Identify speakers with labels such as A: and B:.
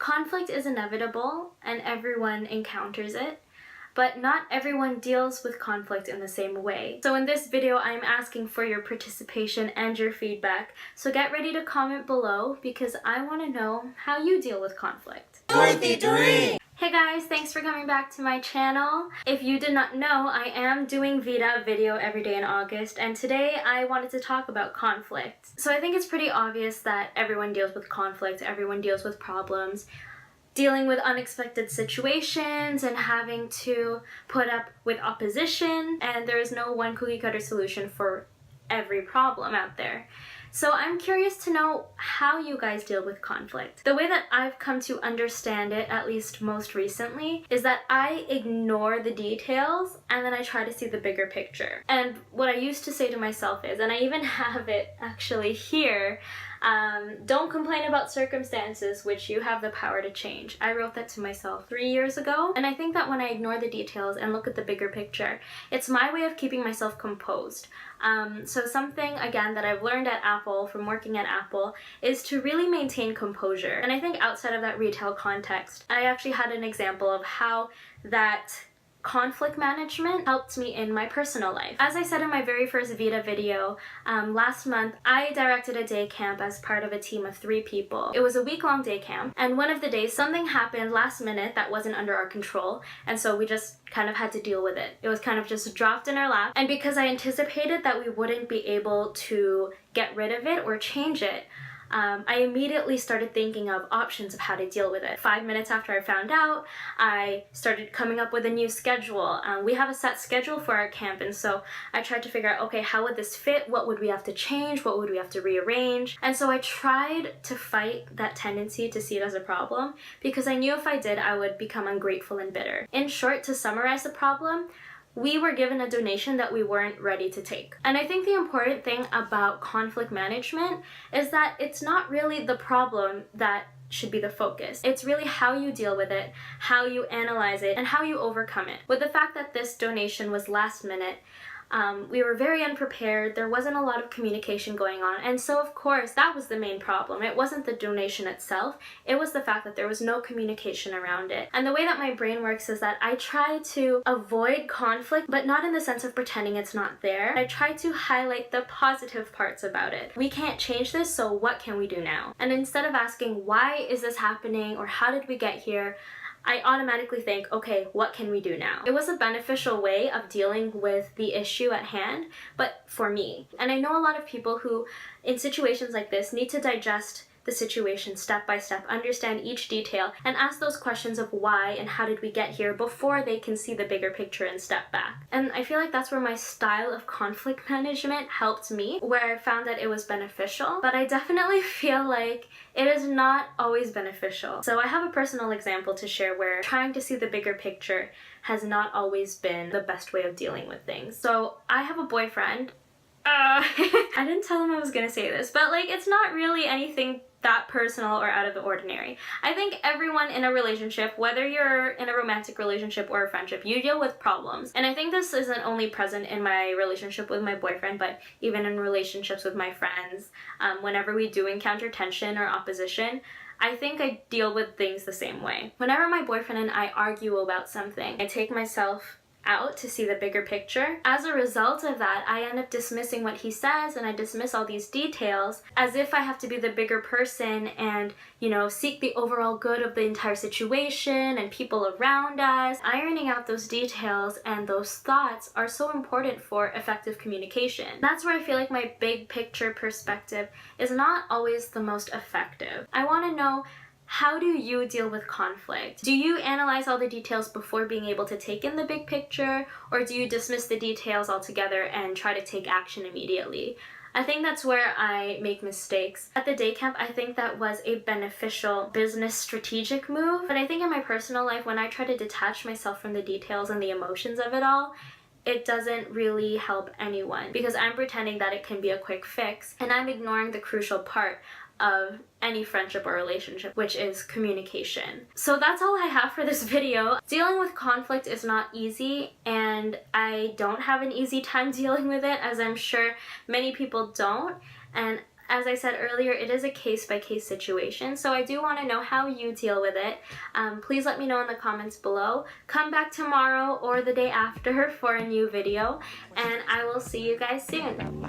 A: Conflict is inevitable and everyone encounters it, but not everyone deals with conflict in the same way. So in this video, I'm asking for your participation and your feedback. So get ready to comment below because I want to know how you deal with conflict.
B: Dorothy Doreen!
A: Hey guys, thanks for coming back to my channel. If you did not know, I am doing Vita video every day in August, and today I wanted to talk about conflict. So I think it's pretty obvious that everyone deals with conflict, everyone deals with problems, dealing with unexpected situations and having to put up with opposition, and there is no one cookie cutter solution for every problem out there. So I'm curious to know how you guys deal with conflict. The way that I've come to understand it, at least most recently, is that I ignore the details and then I try to see the bigger picture. And what I used to say to myself is, and I even have it actually here, don't complain about circumstances which you have the power to change. I wrote that to myself 3 years ago, and I think that when I ignore the details and look at the bigger picture, it's my way of keeping myself composed. So something, again, that I've learned at Apple from working at Apple is to really maintain composure. And I think outside of that retail context, I actually had an example of how that conflict management helped me in my personal life. As I said in my very first Vita video, last month I directed a day camp as part of a team of 3 people. It was a week-long day camp, and one of the days something happened last minute that wasn't under our control, and so we just kind of had to deal with it. It was kind of just dropped in our lap, and because I anticipated that we wouldn't be able to get rid of it or change it, I immediately started thinking of options of how to deal with it. 5 minutes after I found out, I started coming up with a new schedule. We have a set schedule for our camp, and so I tried to figure out, okay, how would this fit? What would we have to change? What would we have to rearrange? And so I tried to fight that tendency to see it as a problem, because I knew if I did, I would become ungrateful and bitter. In short, to summarize the problem, we were given a donation that we weren't ready to take. And I think the important thing about conflict management is that it's not really the problem that should be the focus. It's really how you deal with it, how you analyze it, and how you overcome it. With the fact that this donation was last minute, we were very unprepared, there wasn't a lot of communication going on, and so of course that was the main problem. It wasn't the donation itself, it was the fact that there was no communication around it. And the way that my brain works is that I try to avoid conflict, but not in the sense of pretending it's not there. I try to highlight the positive parts about it. We can't change this, so what can we do now? And instead of asking why is this happening or how did we get here, I automatically think, okay, what can we do now? It was a beneficial way of dealing with the issue at hand, but for me. And I know a lot of people who, in situations like this, need to digest the situation step by step, understand each detail, and ask those questions of why and how did we get here before they can see the bigger picture and step back. And I feel like that's where my style of conflict management helped me, where I found that it was beneficial, but I definitely feel like it is not always beneficial. So I have a personal example to share where trying to see the bigger picture has not always been the best way of dealing with things. So I have a boyfriend. I didn't tell him I was gonna say this, but like, it's not really anything that personal or out of the ordinary. I think everyone in a relationship, whether you're in a romantic relationship or a friendship, you deal with problems. And I think this isn't only present in my relationship with my boyfriend, but even in relationships with my friends. Whenever we do encounter tension or opposition, I think I deal with things the same way. Whenever my boyfriend and I argue about something, I take myself out to see the bigger picture. As a result of that, I end up dismissing what he says, and I dismiss all these details as if I have to be the bigger person and, you know, seek the overall good of the entire situation and people around us. Ironing out those details and those thoughts are so important for effective communication. That's where I feel like my big picture perspective is not always the most effective. I want to know, how do you deal with conflict? Do you analyze all the details before being able to take in the big picture, or do you dismiss the details altogether and try to take action immediately? I think that's where I make mistakes. At the day camp, I think that was a beneficial business strategic move, but I think in my personal life, when I try to detach myself from the details and the emotions of it all, it doesn't really help anyone, because I'm pretending that it can be a quick fix, and I'm ignoring the crucial part of any friendship or relationship, which is communication. So that's all I have for this video. Dealing with conflict is not easy, and I don't have an easy time dealing with it, as I'm sure many people don't. And As I said earlier, it is a case-by-case situation, so I do want to know how you deal with it. Please let me know in the comments below. Come back tomorrow or the day after for a new video, and I will see you guys soon.